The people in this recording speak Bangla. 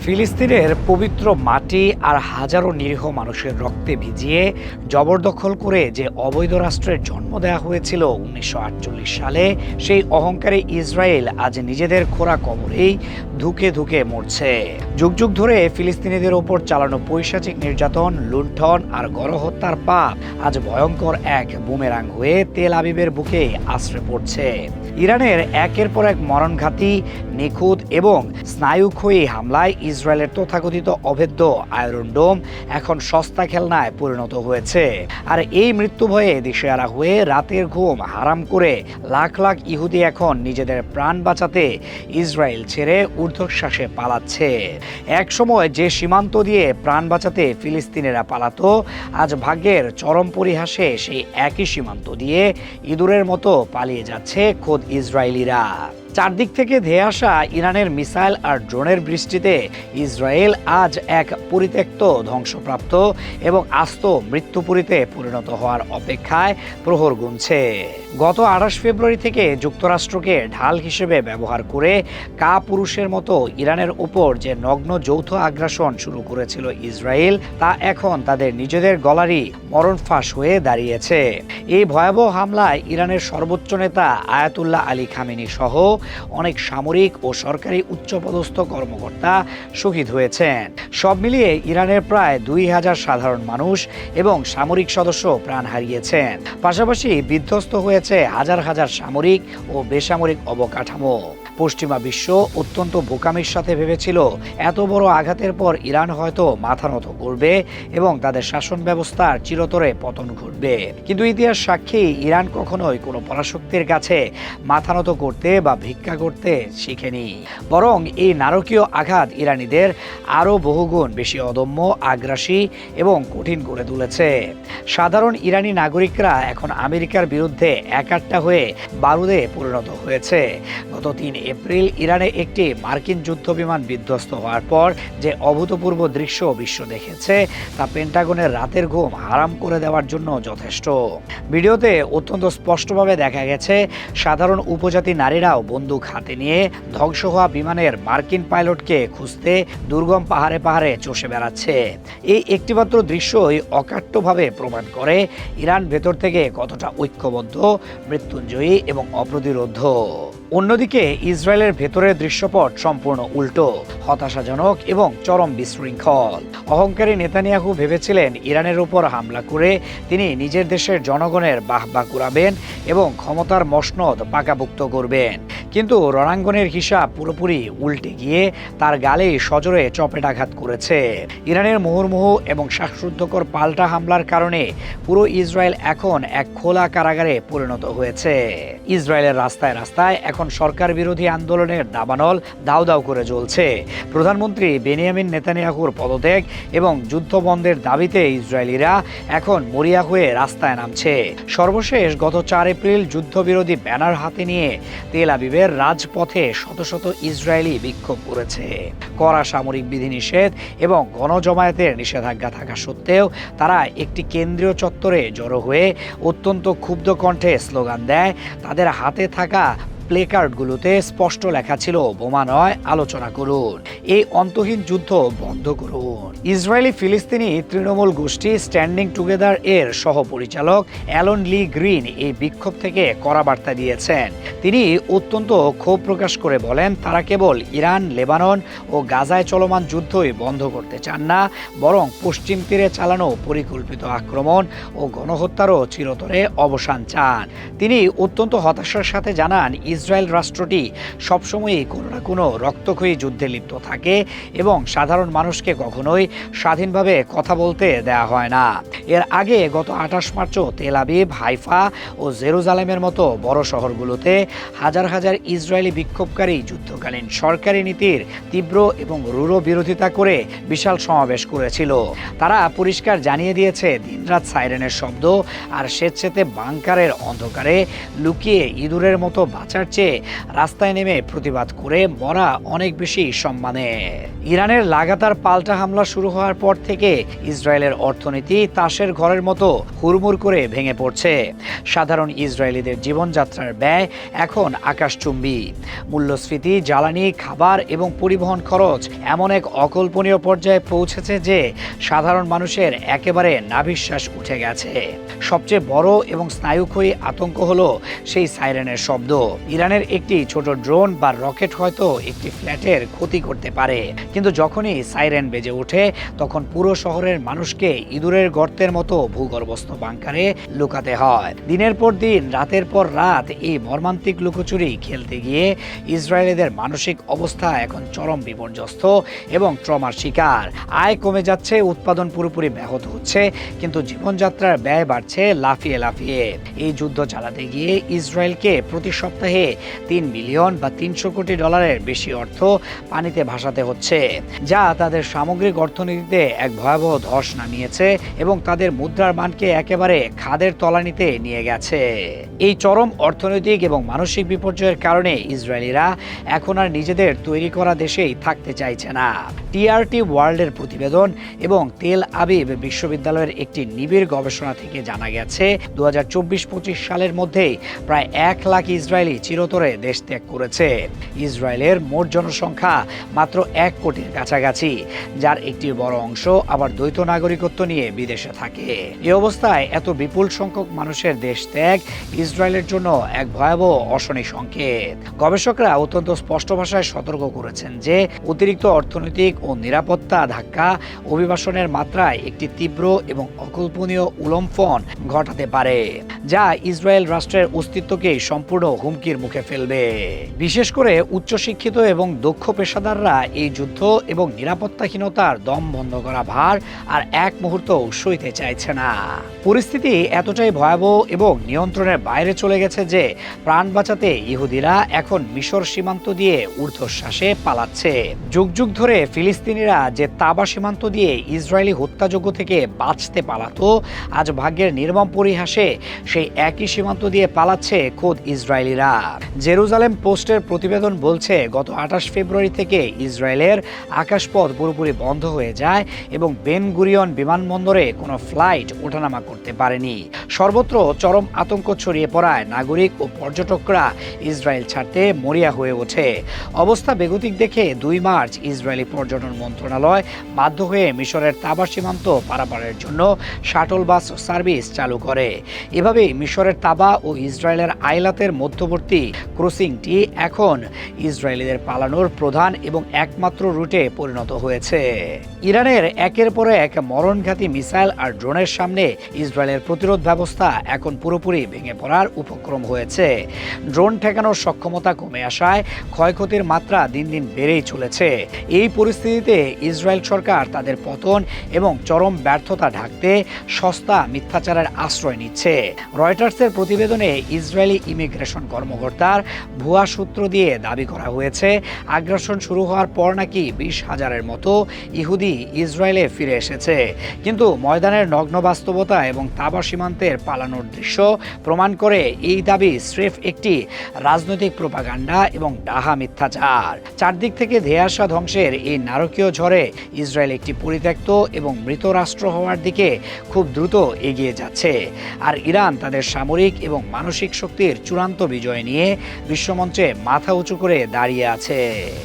ফিলিস্তিনের পবিত্র মাটি আর হাজারো নিরীহ মানুষের রক্তে ভিজিয়ে জবরদখল করে যে অবৈধ রাষ্ট্রের জন্ম দেওয়া হয়েছিল ১৯৪৮ সালে, সেই অহংকারী ইসরায়েল আজ নিজেদের খোঁড়া কবরেই ধুকে ধুকে মরছে। যুগ যুগ ধরে ফিলিস্তিনিদের ওপর চালানো পৈশাচিক নির্যাতন, লুণ্ঠন আর গণহত্যার পাপ আজ ভয়ঙ্কর এক বুমেরাং হয়ে তেল আবিবের বুকে আশ্রে পড়ছে। ইরানের একের পর এক মরণঘাতী, নিখুঁত এবং স্নায়ুক্ষয়ী হামলায় ইসরায়েলের তথাকথিত অভেদ্য আয়রন ডোম এখন সস্তা খেলনায় পরিণত হয়েছে। আর এই মৃত্যু ভয়ে দিশেহারা হয়ে রাতের ঘুম হারাম করে লাখ লাখ ইহুদি এখন নিজেদের প্রাণ বাঁচাতে ইসরায়েল ছেড়ে ঊর্ধ্বশ্বাসে পালাচ্ছে। এক সময় যে সীমান্ত দিয়ে প্রাণ বাঁচাতে ফিলিস্তিনিরা পালাতো, আজ ভাগ্যের চরম পরিহাসে সেই একই সীমান্ত দিয়ে ইঁদুরের মতো পালিয়ে যাচ্ছে খোদ ইসরায়েলিরা। চারদিক থেকে ধেয়ে আসা ইরানের মিসাইল আর ড্রোনের বৃষ্টিতে ইসরায়েল আজ এক পরিত্যক্ত, ধ্বংসপ্রাপ্ত এবং আস্ত মৃত্যুপুরীতে পরিণত হওয়ার অপেক্ষায় প্রহর গুনছে। গত ২৮ ফেব্রুয়ারি থেকে যুক্তরাষ্ট্রকে ঢাল হিসেবে ব্যবহার করে কাপুরুষের মতো ইরানের উপর যে নগ্ন যৌথ আগ্রাসন শুরু করেছিল ইসরায়েল, তা এখন তাদের নিজেদের গলারই মরণ ফাঁস হয়ে দাঁড়িয়েছে। এই ভয়াবহ হামলায় ইরানের সর্বোচ্চ নেতা আয়াতুল্লাহ আলী খামেনি সহ অনেক সামরিক ও সরকারি উচ্চপদস্থ কর্মকর্তা শহীদ হয়েছেন। সব মিলিয়ে ইরানের প্রায় ২,০০০ সাধারণ মানুষ এবং সামরিক সদস্য প্রাণ হারিয়েছেন। পাশাপাশি বিধ্বস্ত হয়েছে হাজার হাজার সামরিক ও বেসামরিক অবকাঠামো। পশ্চিমা বিশ্ব অত্যন্ত বোকামির সাথে ভেবেছিল এত বড় আঘাতের পর ইরান হয়তো মাথা নত করবে এবং তাদের শাসন ব্যবস্থার চিরতরে পতন ঘটবে। কিন্তু ইতিহাস সাক্ষী, ইরান কখনোই কোনো পরাশক্তির কাছে মাথা নত করতে বা ভিক্ষা করতে শিখেনি। বরং এই নারকীয় আঘাত ইরানিদের আরও বহুগুণ বেশি অদম্য, আগ্রাসী এবং কঠিন করে তুলেছে। সাধারণ ইরানি নাগরিকরা এখন আমেরিকার বিরুদ্ধে একাট্টা হয়ে বারুদে পরিণত হয়েছে। গত ৩ এপ্রিল ইরানে একটি মার্কিন যুদ্ধবিমান বিধ্বস্ত হওয়ার পর যে অভূতপূর্ব দৃশ্য বিশ্ব দেখেছে, তা পেন্টাগনের রাতের ঘুম হারাম করে দেওয়ার জন্য যথেষ্ট। ভিডিওতে অত্যন্ত স্পষ্টভাবে দেখা গেছে সাধারণ উপজাতি নারীরাও বন্দুক হাতে নিয়ে ধ্বংস হওয়া বিমানের মার্কিন পাইলটকে খুঁজতে দুর্গম পাহাড়ে পাহাড়ে চষে বেড়াচ্ছে। এই একটিমাত্র দৃশ্যই অকাট্যভাবে প্রমাণ করে ইরান ভেতর থেকে কতটা ঐক্যবদ্ধ, মৃত্যুঞ্জয়ী এবং অপ্রতিরোধ্য। অন্যদিকে ইসরায়েলের ভেতরের দৃশ্যপট সম্পূর্ণ উল্টো, হতাশাজনক এবং চরম বিশৃঙ্খল। অহংকারী নেতানিয়াহু ভেবেছিলেন ইরানের উপর হামলা করে তিনি নিজের দেশের জনগণের বাহবা কুড়াবেন এবং ক্ষমতার মসনদ পাকাপোক্ত করবেন। কিন্তু রণাঙ্গনের হিসাব পুরোপুরি উল্টে গিয়ে তার গালেই সজোরে চপেটাঘাত করেছে। ইরানের মুহুর্মুহু এবং শ্বাসরুদ্ধকর পাল্টা হামলার কারণে পুরো ইসরায়েল এখন এক খোলা কারাগারে পরিণত হয়েছে। ইসরায়েলের রাস্তায় রাস্তায় এখন সরকার বিরোধী আন্দোলনের দাবানল দাউ দাউ করে জ্বলছে। প্রধানমন্ত্রী বেনিয়ামিন নেতানিয়াহুর পদত্যাগ এবং যুদ্ধ বন্ধের দাবিতে ইসরায়েলিরা এখন মরিয়া হয়ে রাস্তায় নামছে। সর্বশেষ গত ৪ এপ্রিল যুদ্ধবিরোধী ব্যানার হাতে নিয়ে তেল আবিবের রাজপথে শত শত ইসরায়েলি বিক্ষোভ করেছে। কড়া সামরিক বিধিনিষেধ এবং গণজমায়েতের নিষেধাজ্ঞা থাকা সত্ত্বেও তারা একটি কেন্দ্রীয় চত্বরে জড়ো হয়ে অত্যন্ত ক্ষুব্ধ কণ্ঠে স্লোগান দেয়। তাদের হাতে থাকা প্লেকার্ডগুলোতে স্পষ্ট লেখা ছিল, বোমা নয়, আলোচনা করুন, এই অন্তহীন যুদ্ধ বন্ধ করুন। ইসরায়েলি ফিলিস্তিনি তৃণমূল গোষ্ঠী স্ট্যান্ডিং টুগেদার এর সহপরিচালক অ্যালন লি গ্রিন এই বিক্ষোভ থেকে কড়া বার্তা দিয়েছেন। তিনি অত্যন্ত ক্ষোভ প্রকাশ করে বলেন, তারা কেবল ইরান, লেবানন ও গাজায় চলমান যুদ্ধই বন্ধ করতে চান না, বরং পশ্চিম তীরে চালানো পরিকল্পিত আক্রমণ ও গণহত্যারও চিরতরে অবসান চান। তিনি অত্যন্ত হতাশার সাথে জানান, ইসরায়েল রাষ্ট্রটি সবসময়ই কোনো না কোনো রক্তক্ষয়ী যুদ্ধে লিপ্ত থাকে এবং সাধারণ মানুষকে কখনোই স্বাধীনভাবে কথা বলতে দেয়া হয় না। এর আগে গত ২৮ মার্চও তেল আবিব, হাইফা ও জেরুজালেমের মতো বড় শহরগুলোতে হাজার হাজার ইসরায়েলি বিক্ষোভকারী যুদ্ধকালীন সরকারি নীতির তীব্র এবং রূঢ় বিরোধিতা করে বিশাল সমাবেশ করেছিল। তারা পরিষ্কার জানিয়ে দিয়েছে, দিনরাত সাইরেনের শব্দ আর স্বেচ্ছাতে বাংকারের অন্ধকারে লুকিয়ে ইঁদুরের মতো বাঁচার বাঁচার চেয়ে রাস্তায় নেমে প্রতিবাদ করে মরা অনেক বেশি সম্মানে। ইরানের লাগাতার পাল্টা হামলা শুরু হওয়ার পর থেকে ইসরায়েলের অর্থনীতি তাসের ঘরের মতো হুড়মুড় করে ভেঙে পড়ছে। সাধারণ ইসরায়েলিদের জীবনযাত্রার ব্যয় এখন আকাশচুম্বী। মূল্যস্ফীতি, জ্বালানি, খাবার এবং পরিবহন খরচ এমন এক অকল্পনীয় পর্যায়ে পৌঁছেছে যে সাধারণ মানুষের একেবারে নাভিশ্বাস উঠে গেছে। সবচেয়ে বড় এবং স্নায়ুক্ষয়ী আতঙ্ক হলো সেই সাইরেনের শব্দ। ইরানের একটি ছোট ড্রোন বা রকেট হয়তো একটি ফ্ল্যাটের ক্ষতি করতে পারে, কিন্তু যখনই সাইরেন বেজে ওঠে তখন পুরো শহরের মানুষকে ইঁদুরের গর্তের মতো ভূগর্ভস্থ বাংকারে লুকাতে হয়। দিনের পর দিন, রাতের পর রাত এই মর্মান্তিক লুকোচুরি খেলতে গিয়ে ইসরায়েলিদের মানসিক অবস্থা এখন চরম বিপর্যস্ত এবং ট্রমার শিকার। আয় কমে যাচ্ছে, উৎপাদন পুরোপুরি ব্যাহত হচ্ছে, কিন্তু জীবনযাত্রার ব্যয় বাড়ছে লাফিয়ে লাফিয়ে। এই যুদ্ধ চালাতে গিয়ে ইসরায়েলকে প্রতি সপ্তাহে 3 বিলিয়ন বা 300 কোটি ডলারের বেশি অর্থ পানিতে ভাসাতে হচ্ছে, যা তাদের সামগ্রিক অর্থনীতিতে এক ভয়াবহ ধস নামিয়েছে এবং তাদের মুদ্রার মানকে একেবারে খাদের তলানিতে নিয়ে গেছে। এই চরম অর্থনৈতিক এবং মানসিক বিপর্যয়ের কারণে ইসরায়েলিরা এখন আর নিজেদের তৈরি করা দেশেই থাকতে চাইছে না। টিআরটি ওয়ার্ল্ডের প্রতিবেদন এবং তেল আবিব বিশ্ববিদ্যালয়ের একটি নিবিড় গবেষণা থেকে জানা গেছে 2024-25 সালের মধ্যেই প্রায় 1 লাখ ইসরায়েলি চিরতরে দেশ ত্যাগ করেছে। ইসরায়েলের মোট জনসংখ্যা মাত্র 1 কোটির কাছাকাছি, যার একটি বড় অংশ আবার দ্বৈত নাগরিকত্ব নিয়ে বিদেশে থাকে। এই অবস্থায় এত বিপুল সংখ্যক মানুষের দেশ ত্যাগ ইসরায়েলের জন্য এক ভয়াবহ অশনি সংকেত। গবেষকরা অত্যন্ত স্পষ্ট ভাষায় সতর্ক করেছেন যে অতিরিক্ত অর্থনৈতিক ও নিরাপত্তা ধাক্কা অভিবাসনের মাত্রায় একটি তীব্র এবং অকল্পনীয় উলম্ফন ঘটাতে পারে, যা ইসরায়েল রাষ্ট্রের অস্তিত্বকে সম্পূর্ণ হুমকির মুখে ফেলবে। বিশেষ করে উচ্চশিক্ষিত এবং দক্ষ পেশাদাররা এই যুদ্ধ এবং নিরাপত্তাহীনতার দম বন্ধ করা ভার আর এক মুহূর্তও সইতে চাইছে না। পরিস্থিতি এতটাই ভয়াবহ এবং নিয়ন্ত্রণের বাইরে চলে গেছে যে প্রাণ বাঁচাতে ইহুদিরা এখন মিশর সীমান্ত দিয়ে ঊর্ধ্বশ্বাসে পালাচ্ছে। যুগ যুগ ধরে ফিলিস্তিনিরা যে তাবা সীমান্ত দিয়ে ইসরায়েলি হত্যাযজ্ঞ থেকে বাঁচতে পালাতো, আজ ভাগ্যের নির্মম পরিহাসে সেই একই সীমান্ত দিয়ে পালাচ্ছে খোদ ইসরায়েলিরা। জেরুজালেম পোস্টের প্রতিবেদন বলছে গত 28 ফেব্রুয়ারি থেকে ইসরায়েলের আকাশপথ পুরোপুরি বন্ধ হয়ে যায় এবং বেন গুরিয়ন বিমানবন্দরে কোনো ফ্লাইট ওঠানামা করতে পারেনি। সর্বত্র চরম আতঙ্ক ছড়িয়ে পড়ায় নাগরিক ও পর্যটকরা ইসরায়েল ছাড়তে মরিয়া হয়ে ওঠে। অবস্থা বেগতিক দেখে 2 মার্চ ইসরায়েলি পর্যটন মন্ত্রণালয় বাধ্য হয়ে মিশরের তাবা সীমান্ত পারাপারের জন্য শাটল বাস সার্ভিস চালু করে। এভাবেই মিশরের তাবা ও ইসরায়েলের আইলাতের মধ্যবর্তী ক্রসিংটি এখন ইসরায়েলিদের পালানোর প্রধান এবং একমাত্র রুটে পরিণত হয়েছে। ইরানের একের পর এক মরণঘাতী মিসাইল আর ড্রোনের সামনে ইসরায়েলের প্রতিরোধ ব্যবস্থা এখন পুরোপুরি ভেঙে পড়ার উপক্রম হয়েছে। ড্রোন ঠেকানোর সক্ষমতা কমে আসায় ক্ষয়ক্ষতির মাত্রা দিন দিন বেড়েই চলেছে। এই পরিস্থিতিতে ইসরায়েল সরকার তাদের পতন এবং চরম ব্যর্থতা ঢাকতে সস্তা মিথ্যাচারের আশ্রয় নিচ্ছে। রয়টার্সের প্রতিবেদনে ইসরায়েলি ইমিগ্রেশন কর্মকর্তার ভুয়া সূত্র দিয়ে দাবি করা হয়েছে আগ্রাসন শুরু হওয়ার পর নাকি 20,000-এর মতো ইহুদি ইসরায়েলে ফিরে এসেছে, কিন্তু ময়দানের নগ্ন বাস্তবতা এবং তাবা সীমান্তের পালানোর দৃশ্য প্রমাণ করে এই দাবি স্রেফ একটি রাজনৈতিক প্রোপাগান্ডা এবং ডাহা মিথ্যাচার। চারদিক থেকে ধেয়ে আসা ধ্বংসের এই নারকীয় ঝড়ে ইসরায়েল একটি পরিত্যক্ত এবং মৃত রাষ্ট্র হওয়ার দিকে খুব দ্রুত এগিয়ে যাচ্ছে। আর ইরান তাদের সামরিক এবং মানসিক শক্তির চূড়ান্ত বিজয় নিয়ে বিশ্বমঞ্চে মাথা উঁচু করে দাঁড়িয়ে আছে।